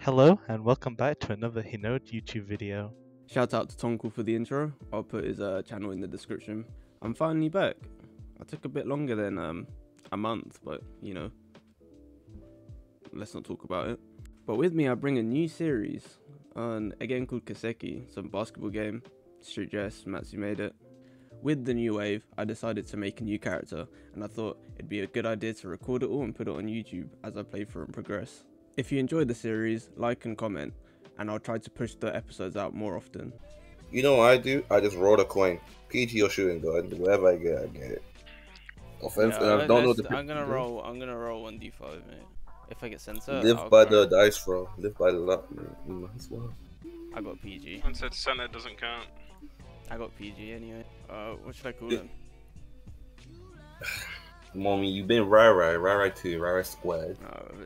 Hello and welcome back to another Hinode YouTube video. Shout out to Tonkel for the intro. I'll put his channel in the description. I'm finally back. I took a bit longer than a month, but you know, let's not talk about it. But with me, I bring a new series on a game called Kiseki, some basketball game. Street Dress, Matsu made it. With the new wave, I decided to make a new character, and I thought it'd be a good idea to record it all and put it on YouTube as I play through and progress. If you enjoyed the series, like and comment, and I'll try to push the episodes out more often. You know what I do? I just roll a coin. PG or shooting guard. Whatever I get, I get it. Offense, and I don't know the. I'm gonna roll 1d5, mate. If I get center, Live I'll by cry. the dice roll. Live by the luck, man. You might as well. I got PG. One said center doesn't count. I got PG anyway. What should I call him? Mommy, you been Rai 2, Rai squared.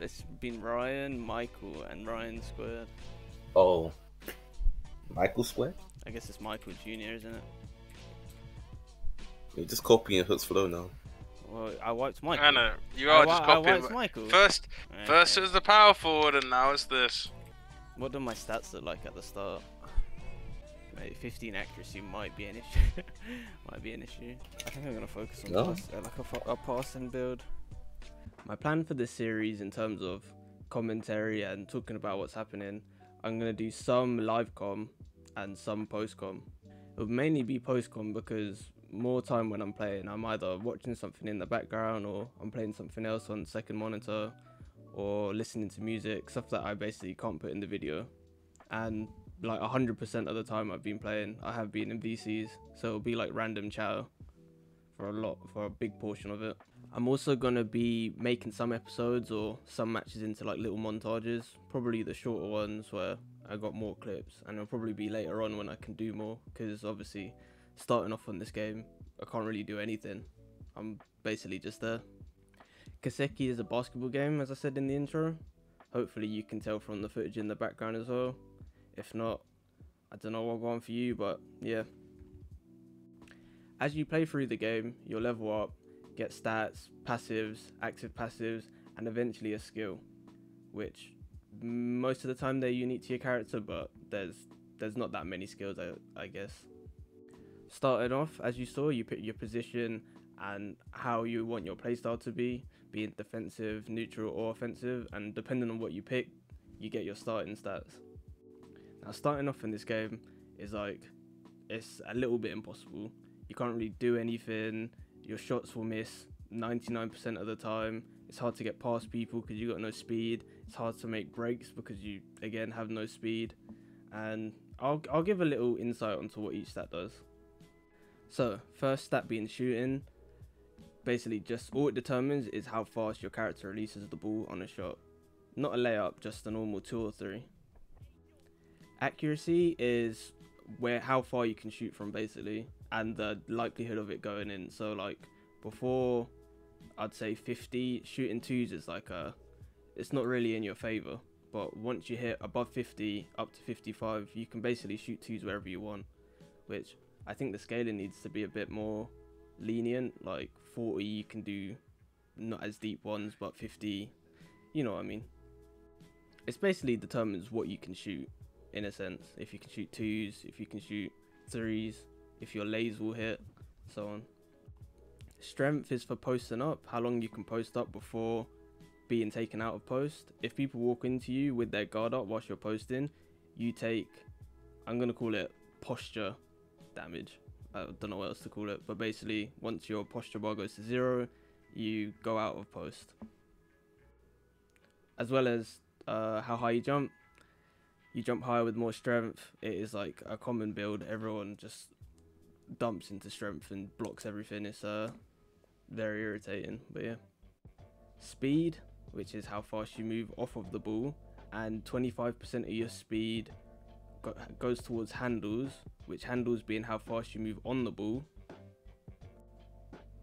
It's been Ryan, Michael, and Ryan squared. Oh, Michael squared? I guess it's Michael Jr., isn't it? You're just copying Hook's flow now. Well, I wiped Michael. I know, you are just I copying. wiped Michael. First it was the power forward, and now it's this. What do my stats look like at the start? Mate, 15 accuracy might be an issue. Might be an issue. I think I'm gonna focus on a passing build. My plan for this series, in terms of commentary and talking about what's happening, I'm gonna do some live com and some post com. It will mainly be post com because more time when I'm playing, I'm either watching something in the background or I'm playing something else on second monitor or listening to music, stuff that I basically can't put in the video. And like 100% of the time I've been playing, I have been in VCs, so it'll be like random chatter for a big portion of it. I'm also gonna be making some episodes or some matches into like little montages, probably the shorter ones where I got more clips, and it'll probably be later on when I can do more, because obviously starting off on this game I can't really do anything. I'm basically just there. Kiseki is a basketball game, as I said in the intro. Hopefully you can tell from the footage in the background as well. If not, I don't know what'll go on for you, but yeah. As you play through the game, you'll level up, get stats, passives, active passives, and eventually a skill, which most of the time they're unique to your character, but there's not that many skills, I guess. Starting off, as you saw, you pick your position and how you want your playstyle to be it defensive, neutral, or offensive, and depending on what you pick, you get your starting stats. Now, starting off in this game is like, it's a little bit impossible. You can't really do anything. Your shots will miss 99% of the time. It's hard to get past people because you got no speed. It's hard to make breaks because you, again, have no speed. And I'll give a little insight onto what each stat does. So, first stat being shooting. Basically, just all it determines is how fast your character releases the ball on a shot. Not a layup, just a normal 2 or 3. Accuracy is how far you can shoot from, basically, and the likelihood of it going in. So like before, I'd say 50, shooting 2s is like it's not really in your favor, but once you hit above 50 up to 55, you can basically shoot 2s wherever you want, which I think the scaling needs to be a bit more lenient. Like 40 you can do not as deep ones, but 50, you know what I mean. It's basically determines what you can shoot, in a sense. If you can shoot 2s, if you can shoot 3s, if your lays will hit, so on. Strength is for posting up, how long you can post up before being taken out of post. If people walk into you with their guard up whilst you're posting, you take, I'm going to call it posture damage. I don't know what else to call it, but basically once your posture bar goes to 0, you go out of post. As well as how high you jump. You jump higher with more strength. It is like a common build. Everyone just dumps into strength and blocks everything. It's very irritating, but yeah. Speed, which is how fast you move off of the ball, and 25% of your speed goes towards handles, which handles being how fast you move on the ball.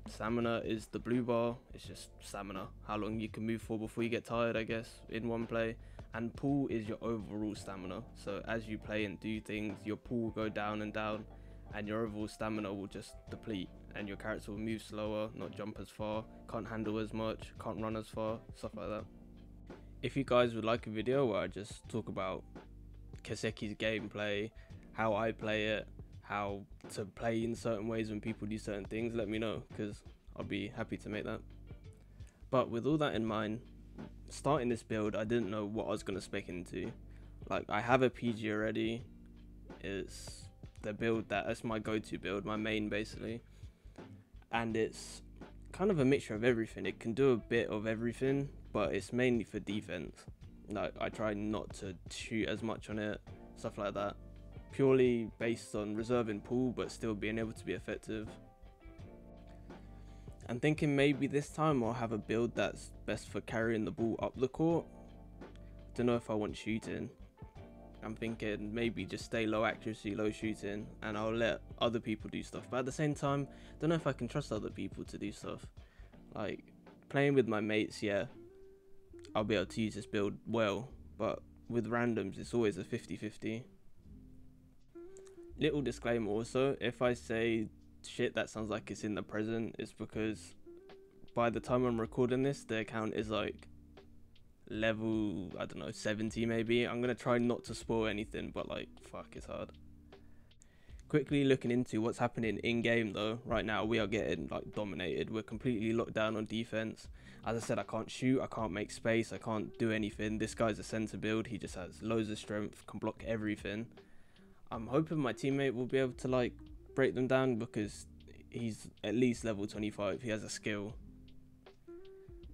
Stamina is the blue bar. It's just stamina, how long you can move for before you get tired, I guess, in one play. And pull is your overall stamina. So as you play and do things, your pull will go down and down, and your overall stamina will just deplete, and your character will move slower, not jump as far, can't handle as much, can't run as far, stuff like that. if you guys would like a video where I just talk about Kiseki's gameplay, how I play it, how to play in certain ways when people do certain things, let me know, because I'll be happy to make that. But with all that in mind, starting this build, I didn't know what I was going to spec into. Like, I have a PG already. It's the build that's my go-to build, my main basically, and it's kind of a mixture of everything. It can do a bit of everything, but it's mainly for defense. Like, I try not to shoot as much on it, stuff like that, purely based on reserving pool but still being able to be effective. I'm thinking maybe this time I'll have a build that's best for carrying the ball up the court. Don't know if I want shooting. I'm thinking maybe just stay low accuracy, low shooting, and I'll let other people do stuff. But at the same time, don't know if I can trust other people to do stuff. Like, playing with my mates, yeah, I'll be able to use this build well, but with randoms, it's always a 50-50. Little disclaimer also, if I say shit that sounds like it's in the present, it's because by the time I'm recording this, the account is like level, I don't know, 70 maybe. I'm gonna try not to spoil anything, but like, fuck, it's hard. Quickly looking into what's happening in game though, right now we are getting like dominated. We're completely locked down on defense. As I said, I can't shoot, I can't make space, I can't do anything. This guy's a center build, he just has loads of strength, can block everything. I'm hoping my teammate will be able to like break them down, because he's at least level 25. He has a skill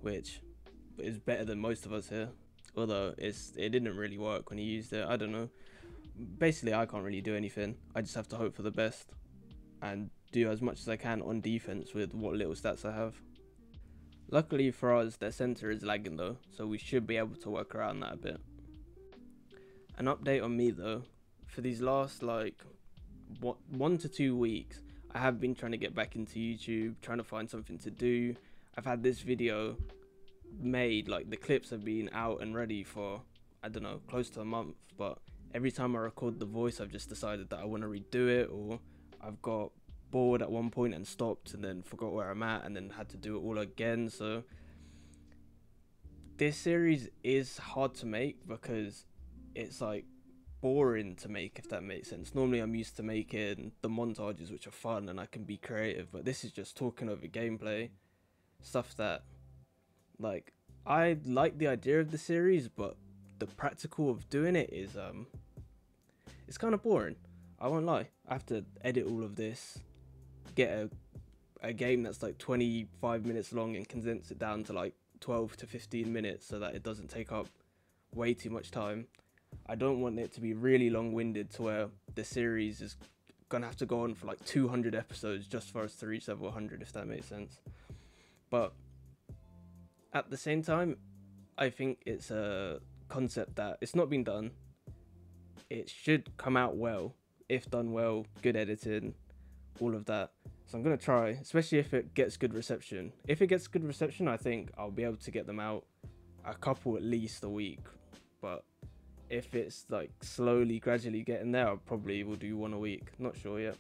which is better than most of us here, although it didn't really work when he used it. I don't know, basically I can't really do anything. I just have to hope for the best and do as much as I can on defense with what little stats I have. Luckily for us, their center is lagging though, so we should be able to work around that a bit. An update on me though, for these last like 1 to 2 weeks, I have been trying to get back into YouTube, trying to find something to do. I've had this video made, like the clips have been out and ready for, I don't know, close to a month, but every time I record the voice, I've just decided that I want to redo it, or I've got bored at one point and stopped and then forgot where I'm at and then had to do it all again. So this series is hard to make because it's like boring to make, if that makes sense. Normally I'm used to making the montages, which are fun and I can be creative, but this is just talking over gameplay stuff that, like, I like the idea of the series, but the practical of doing it is it's kind of boring. I won't lie. I have to edit all of this, get a game that's like 25 minutes long and condense it down to like 12 to 15 minutes so that it doesn't take up way too much time. I don't want it to be really long-winded to where the series is gonna have to go on for like 200 episodes just for us to reach level 100, if that makes sense. But at the same time, I think it's a concept that it's not been done. It should come out well, if done well, good editing, all of that. So I'm gonna try, especially if it gets good reception. If it gets good reception, I think I'll be able to get them out a couple at least a week. But if it's like slowly, gradually getting there, I probably will do one a week. Not sure yet.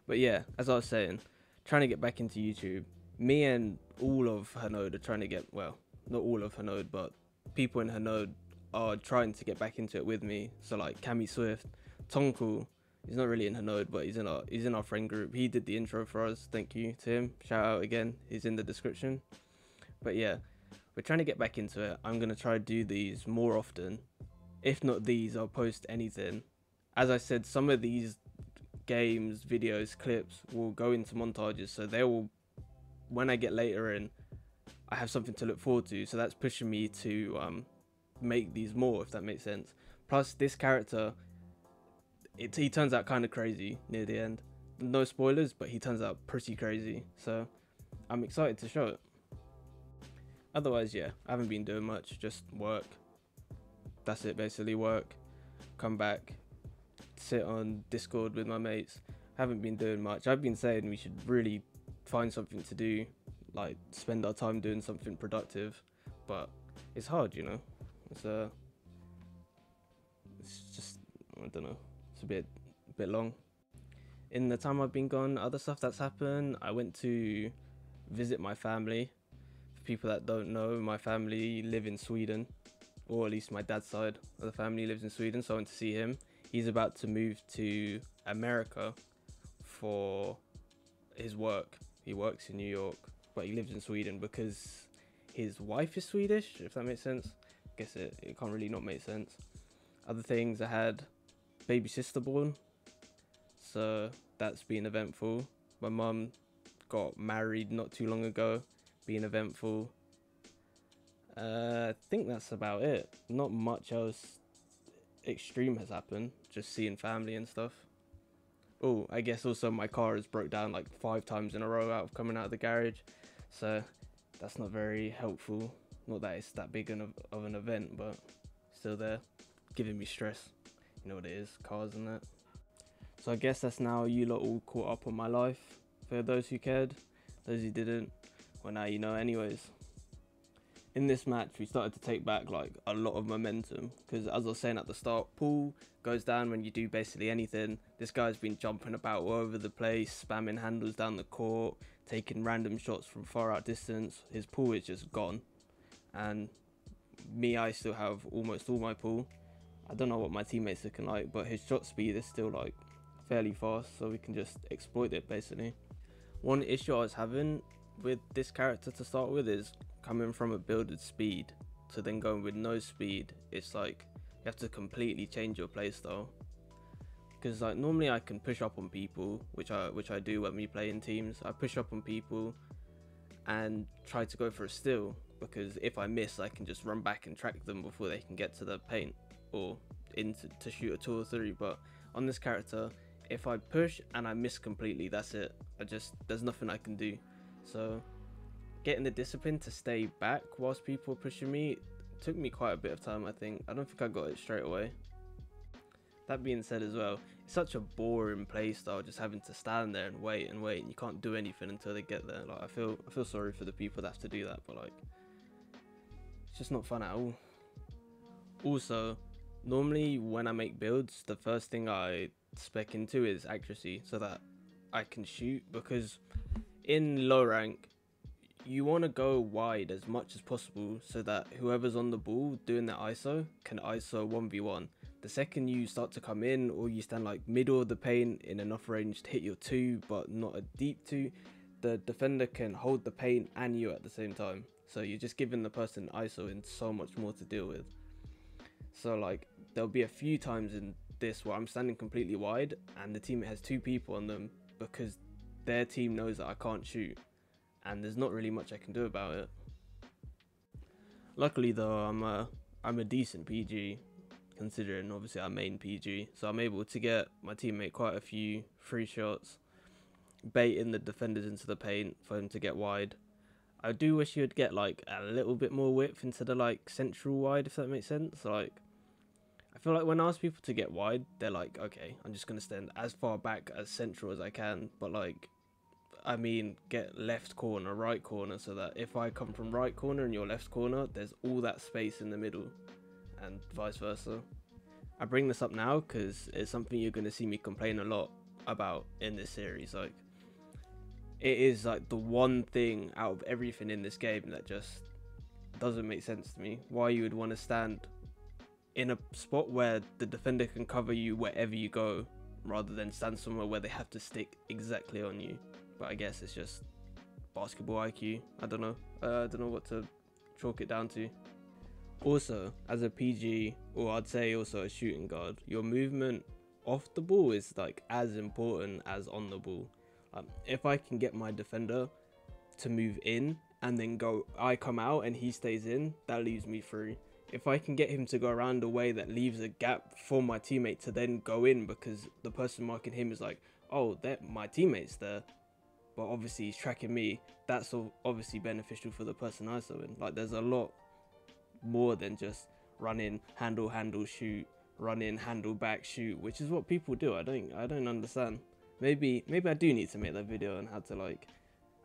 But yeah, as I was saying, trying to get back into YouTube. Me and all of Hanode are trying to get, well, not all of Hanode, but people in Hanode are trying to get back into it with me. So like Cami Swift, Tonku, he's not really in Hanode, but he's in our friend group. He did the intro for us. Thank you to him. Shout out again. He's in the description. But yeah, we're trying to get back into it. I'm going to try to do these more often. If not these, I'll post anything. As I said, some of these games, videos, clips will go into montages, so they will, when I get later in, I have something to look forward to. So that's pushing me to make these more, if that makes sense. Plus, this character, he turns out kind of crazy near the end. No spoilers, but he turns out pretty crazy. So I'm excited to show it. Otherwise, yeah, I haven't been doing much, just work. That's it, basically, work, come back, sit on Discord with my mates. Haven't been doing much. I've been saying we should really find something to do, like spend our time doing something productive, but it's hard, you know. It's just, I don't know, it's a bit long. In the time I've been gone, other stuff that's happened, I went to visit my family. people that don't know, my family live in Sweden, or at least my dad's side of the family lives in Sweden, so I went to see him. He's about to move to America for his work. He works in New York, but he lives in Sweden because his wife is Swedish, if that makes sense. I guess it can't really not make sense. Other things, I had baby sister born, so that's been eventful. My mum got married not too long ago, being eventful. I think that's about it. Not much else extreme has happened, just seeing family and stuff. Oh, I guess also my car has broke down like 5 times in a row out of coming out of the garage, so that's not very helpful. Not that it's that big of an event, but still there, giving me stress. You know what it is, cars and that. So I guess that's now you lot all caught up on my life. For those who cared, those who didn't, well now you know anyways. In this match, we started to take back like a lot of momentum, because as I was saying at the start, pool goes down when you do basically anything. This guy's been jumping about all over the place, spamming handles down the court, taking random shots from far out distance. His pool is just gone, and me, I still have almost all my pool. I don't know what my teammates are looking like, but his shot speed is still like fairly fast, so we can just exploit it basically. One issue I was having with this character to start with is coming from a builded speed to then going with no speed. It's like you have to completely change your playstyle, because like normally I can push up on people, which I do when we play in teams. I push up on people and try to go for a steal, because if I miss I can just run back and track them before they can get to the paint or into to shoot a 2 or 3. But on this character, if I push and I miss completely, that's it. There's nothing I can do. So getting the discipline to stay back whilst people were pushing me took me quite a bit of time, I think. I don't think I got it straight away. That being said as well, it's such a boring play style, just having to stand there and wait, and you can't do anything until they get there. Like I feel sorry for the people that have to do that, but like it's just not fun at all. Also, normally when I make builds, the first thing I spec into is accuracy, so that I can shoot, because in low rank you want to go wide as much as possible so that whoever's on the ball doing that ISO can ISO 1v1. The second you start to come in, or you stand like middle of the paint in enough range to hit your 2 but not a deep 2, the defender can hold the paint and you at the same time, so you're just giving the person ISO and so much more to deal with. So like there'll be a few times in this where I'm standing completely wide and the teammate has 2 people on them, because their team knows that I can't shoot, and there's not really much I can do about it. Luckily though, I'm a decent PG, considering obviously I main PG, so I'm able to get my teammate quite a few free shots, baiting the defenders into the paint for him to get wide. I do wish you'd get like a little bit more width into the like central wide, if that makes sense. Like I feel like when I ask people to get wide, they're like, okay, I'm just gonna stand as far back as central as I can, but like I mean get left corner, right corner, so that if I come from right corner and you're left corner, there's all that space in the middle, and vice versa. I bring this up now because it's something you're going to see me complain a lot about in this series. Like it is like the one thing out of everything in this game that just doesn't make sense to me, why you would want to stand in a spot where the defender can cover you wherever you go, rather than stand somewhere where they have to stick exactly on you. But I guess it's just basketball IQ. I don't know what to chalk it down to. Also, as a PG, or I'd say also a shooting guard, your movement off the ball is like as important as on the ball. If I can get my defender to move in and then I come out and he stays in, that leaves me free. If I can get him to go around a way that leaves a gap for my teammate to then go in, because the person marking him is like, oh, my teammate's there, but obviously he's tracking me, that's obviously beneficial for the person ISOing. Like there's a lot more than just run in, handle, shoot, run in, handle, back, shoot, which is what people do. I don't understand. Maybe I do need to make that video on how to like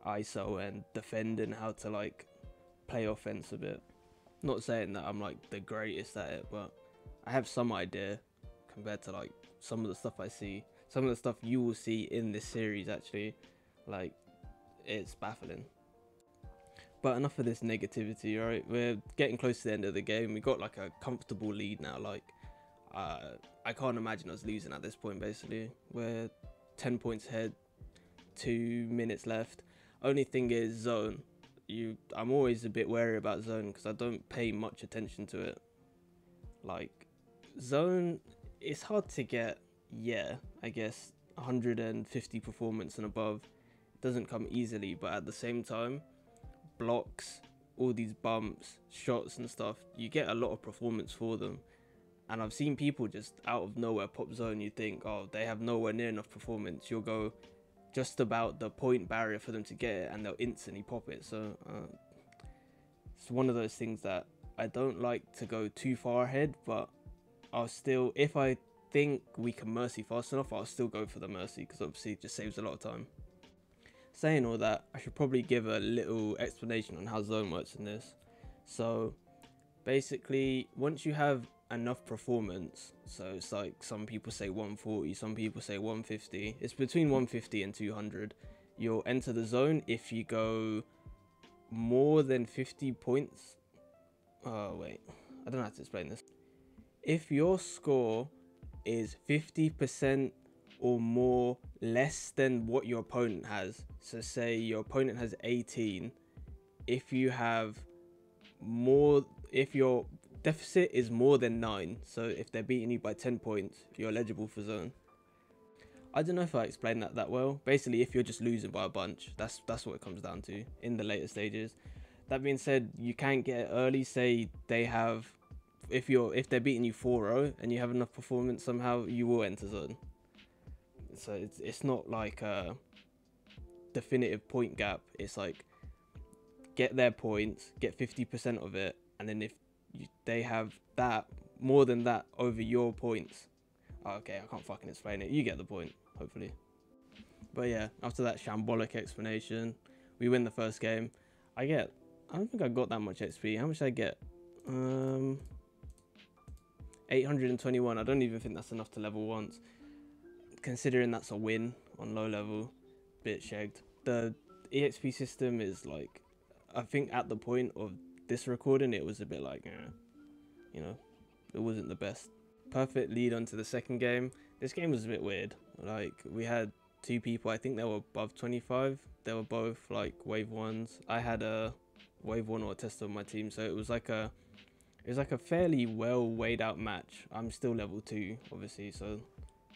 ISO and defend and how to like play offense a bit. Not saying that I'm like the greatest at it, but I have some idea compared to like some of the stuff I see, some of the stuff you will see in this series actually. Like it's baffling. But enough of this negativity, right? We're getting close to the end of the game. We got like a comfortable lead now. Like, I can't imagine us losing at this point. Basically, we're 10 points ahead, 2 minutes left. Only thing is zone. I'm always a bit wary about zone because I don't pay much attention to it. Like, zone, it's hard to get. Yeah, I guess 150 performance and above. It doesn't come easily, but at the same time, blocks, all these bumps, shots and stuff, you get a lot of performance for them. And I've seen people just out of nowhere pop zone. You think, oh, they have nowhere near enough performance. You'll go just about the point barrier for them to get it and they'll instantly pop it. So it's one of those things that I don't like to go too far ahead, but I'll still, if I think we can mercy fast enough, I'll still go for the mercy because obviously it just saves a lot of time. Saying all that, I should probably give a little explanation on how zone works in this. So basically, once you have enough performance, so it's like some people say 140, some people say 150, it's between 150 and 200, you'll enter the zone if you go more than 50 points. Oh wait, I don't know how to explain this. If your score is 50% or more less than what your opponent has, so say your opponent has 18, if you have more, if your deficit is more than 9, so if they're beating you by 10 points, you're eligible for zone. I don't know if I explained that well. Basically, if you're just losing by a bunch, that's what it comes down to in the later stages. That being said, you can't get it early. Say they have, if they're beating you 4-0 and you have enough performance, somehow you will enter zone. So it's not like a definitive point gap. It's like get their points, get 50% of it, and then if they have that more than that over your points, okay, I can't fucking explain it, you get the point, hopefully. But yeah, after that shambolic explanation, we win the first game. I don't think I got that much XP. How much did I get? 821. I don't even think that's enough to level once, considering that's a win on low level. Bit shagged. The EXP system is like, I think at the point of this recording it was a bit like, you know, it wasn't the best. Perfect lead onto the second game. This game was a bit weird. Like, we had 2 people, I think they were above 25. They were both like wave 1s. I had a wave 1 or a tester on my team, so it was like a fairly well weighed out match. I'm still level 2 obviously, so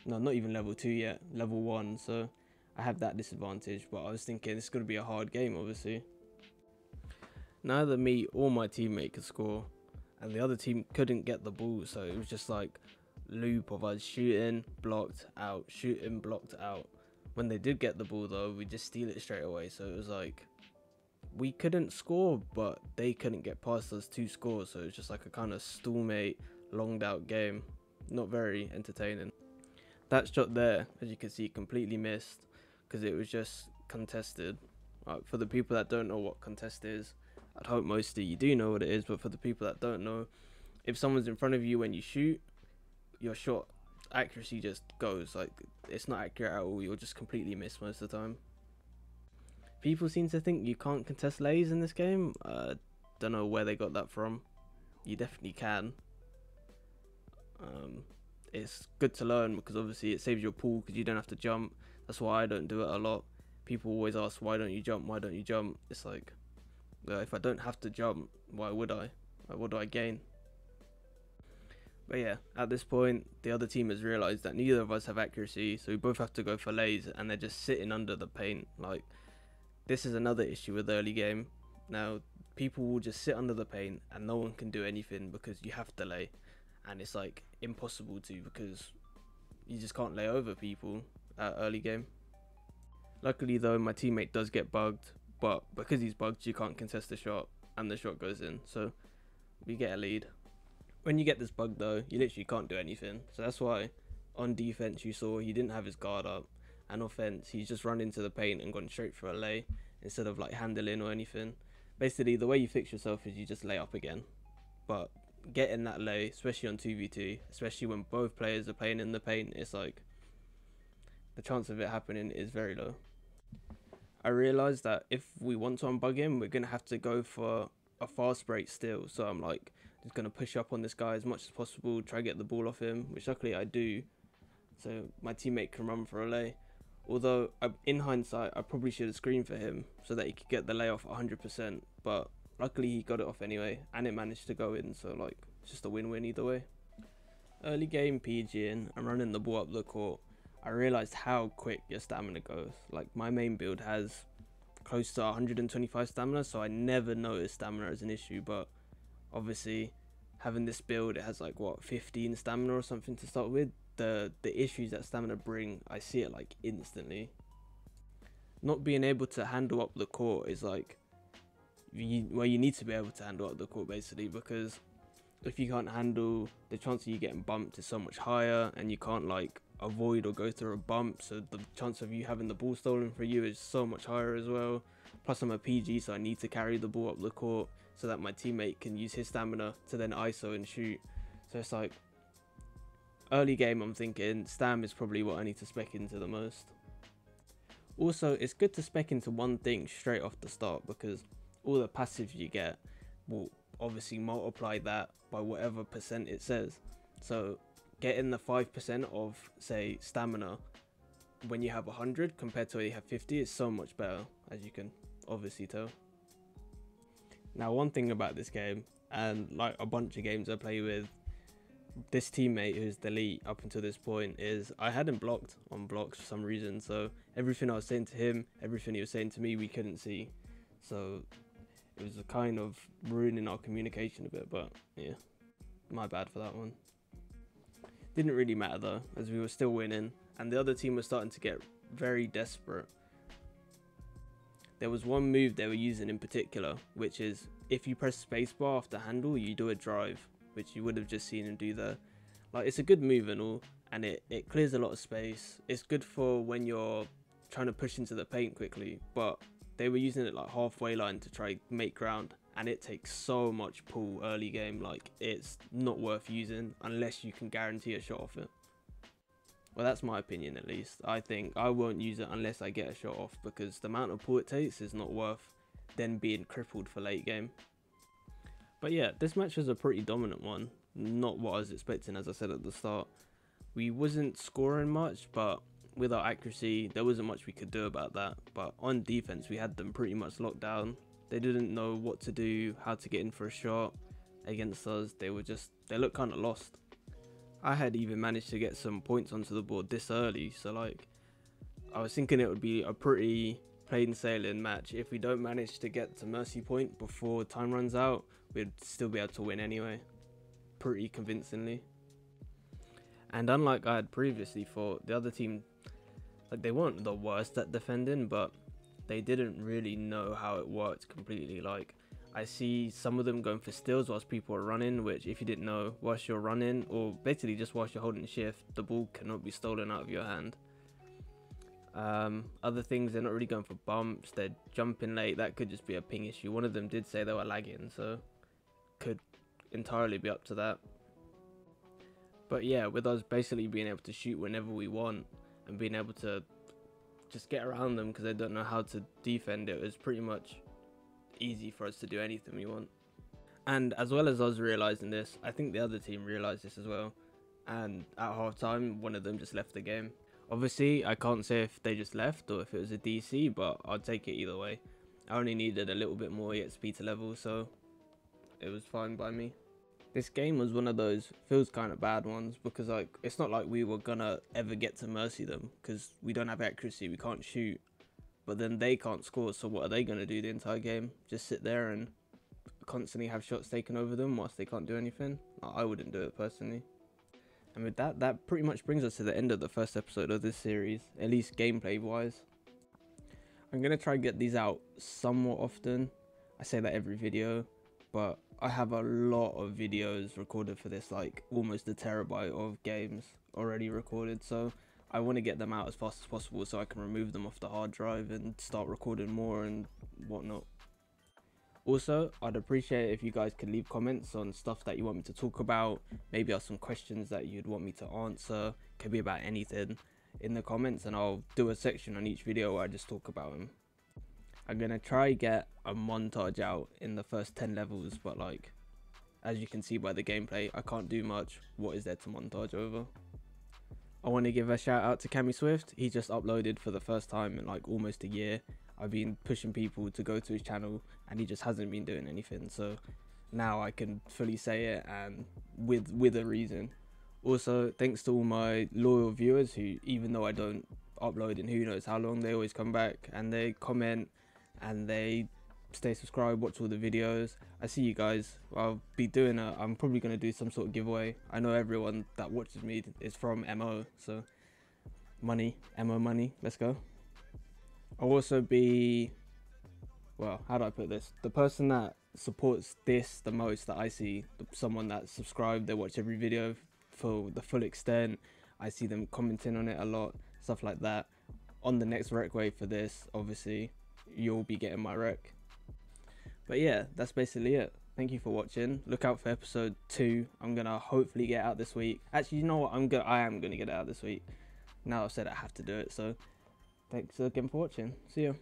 no, not even level 2 yet, level 1, so I have that disadvantage. But I was thinking it's going to be a hard game obviously. Neither me or my teammate could score, and the other team couldn't get the ball, so it was just like loop of us shooting, blocked out, shooting, blocked out. When they did get the ball though, we just steal it straight away, so it was like we couldn't score, but they couldn't get past us 2 scores, so it was just like a kind of stalemate, longed out game. Not very entertaining. That shot there, as you can see, completely missed because it was just contested. For the people that don't know what contest is, I'd hope most of you do know what it is, but for the people that don't know, if someone's in front of you when you shoot, your shot accuracy just goes, like, it's not accurate at all, you'll just completely miss most of the time. People seem to think you can't contest lays in this game. Don't know where they got that from. You definitely can. It's good to learn because obviously it saves your pool because you don't have to jump. That's why I don't do it a lot. People always ask, why don't you jump? Why don't you jump? It's like, if I don't have to jump, why would I? What do I gain? But yeah, at this point, the other team has realised that neither of us have accuracy, so we both have to go for lays, and they're just sitting under the paint. Like, this is another issue with early game. Now, people will just sit under the paint, and no one can do anything because you have to lay. And it's like impossible to, because you just can't lay over people at early game. Luckily though, my teammate does get bugged, but because he's bugged, you can't contest the shot, and the shot goes in, so we get a lead. When you get this bug though, you literally can't do anything, so that's why on defense you saw he didn't have his guard up, and offense he's just run into the paint and gone straight for a lay instead of like handling or anything. Basically the way you fix yourself is you just lay up again, but getting that lay, especially on 2v2, especially when both players are playing in the paint, it's like the chance of it happening is very low. I realized that if we want to unbug him, we're gonna have to go for a fast break still. So I'm like just gonna push up on this guy as much as possible, try to get the ball off him, which luckily I do, so my teammate can run for a lay. Although in hindsight, I probably should have screened for him so that he could get the lay off 100%, but luckily he got it off anyway, and it managed to go in, so like it's just a win-win either way. Early game PG in, I'm running the ball up the court. I realized how quick your stamina goes. Like my main build has close to 125 stamina, so I never noticed stamina as an issue, but obviously having this build, it has like what, 15 stamina or something to start with. The issues that stamina bring, I see it like instantly. Not being able to handle up the court is like, you need to be able to handle up the court basically, because if you can't handle, the chance of you getting bumped is so much higher, and you can't like avoid or go through a bump, so the chance of you having the ball stolen for you is so much higher as well. Plus I'm a PG, so I need to carry the ball up the court so that my teammate can use his stamina to then ISO and shoot. So it's like, early game I'm thinking stam is probably what I need to spec into the most. Also, it's good to spec into one thing straight off the start, because all the passives you get will obviously multiply that by whatever percent it says. So getting the 5% of, say, stamina when you have 100 compared to when you have 50 is so much better, as you can obviously tell. Now, one thing about this game, and like a bunch of games I play with this teammate who's the elite up until this point, is I had him blocked on blocks for some reason, so everything I was saying to him, everything he was saying to me, we couldn't see. So it was a kind of ruining our communication a bit, but yeah, my bad for that one. Didn't really matter though, as we were still winning, and the other team was starting to get very desperate. There was one move they were using in particular, which is if you press spacebar after handle, you do a drive, which you would have just seen him do there. Like, it's a good move and all, and it clears a lot of space. It's good for when you're trying to push into the paint quickly, but they were using it like halfway line to try make ground, and it takes so much pull early game. Like, it's not worth using unless you can guarantee a shot off it. Well, that's my opinion at least. I think I won't use it unless I get a shot off, because the amount of pull it takes is not worth then being crippled for late game. But yeah, this match was a pretty dominant one. Not what I was expecting, as I said at the start. We wasn't scoring much, but with our accuracy, there wasn't much we could do about that. But on defense, we had them pretty much locked down. They didn't know what to do, how to get in for a shot against us. They looked kind of lost. I had even managed to get some points onto the board this early, so like, I was thinking it would be a pretty plain sailing match. If we don't manage to get to mercy point before time runs out, we'd still be able to win anyway, pretty convincingly. And unlike I had previously thought, the other team, like, they weren't the worst at defending, but they didn't really know how it worked completely. Like, I see some of them going for steals whilst people are running, which, if you didn't know, whilst you're running, or basically just whilst you're holding shift, the ball cannot be stolen out of your hand. Other things, they're not really going for bumps, they're jumping late. That could just be a ping issue. One of them did say they were lagging, so could entirely be up to that. But yeah, with us basically being able to shoot whenever we want and being able to just get around them because they don't know how to defend, it was pretty much easy for us to do anything we want. And as well as us realizing this, I think the other team realized this as well, and at half time one of them just left the game. Obviously I can't say if they just left or if it was a DC, but I'd take it either way. I only needed a little bit more EXP to level, so it was fine by me. This game was one of those feels kind of bad ones, because like, it's not like we were gonna ever get to mercy them because we don't have accuracy, we can't shoot. But then they can't score, so what are they going to do the entire game? Just sit there and constantly have shots taken over them whilst they can't do anything? I wouldn't do it personally. And with that, that pretty much brings us to the end of the first episode of this series, at least gameplay wise. I'm going to try and get these out somewhat often. I say that every video, but I have a lot of videos recorded for this, like almost a terabyte of games already recorded, so I want to get them out as fast as possible so I can remove them off the hard drive and start recording more and whatnot. Also, I'd appreciate if you guys could leave comments on stuff that you want me to talk about, maybe have some questions that you'd want me to answer, could be about anything, in the comments, and I'll do a section on each video where I just talk about them. I'm gonna try get a montage out in the first 10 levels, but like, as you can see by the gameplay, I can't do much. What is there to montage over? I want to give a shout out to Cammy Swift. He just uploaded for the first time in like almost a year. I've been pushing people to go to his channel and he just hasn't been doing anything. So now I can fully say it, and with a reason. Also, thanks to all my loyal viewers who, even though I don't upload in who knows how long, they always come back and they comment and they stay subscribed, watch all the videos. I see you guys. I'm probably going to do some sort of giveaway. I know everyone that watches me is from MO, so MO money, let's go. I'll also be, well, how do I put this? The person that supports this the most that I see, someone that subscribed, they watch every video for the full extent. I see them commenting on it a lot, stuff like that. On the next rec wave for this, obviously, you'll be getting my rec. But yeah, that's basically it. Thank you for watching. Look out for episode 2. I'm gonna hopefully get out this week. Actually, you know what? I am gonna get it out this week. Now I've said I have to do it, so thanks again for watching. See ya.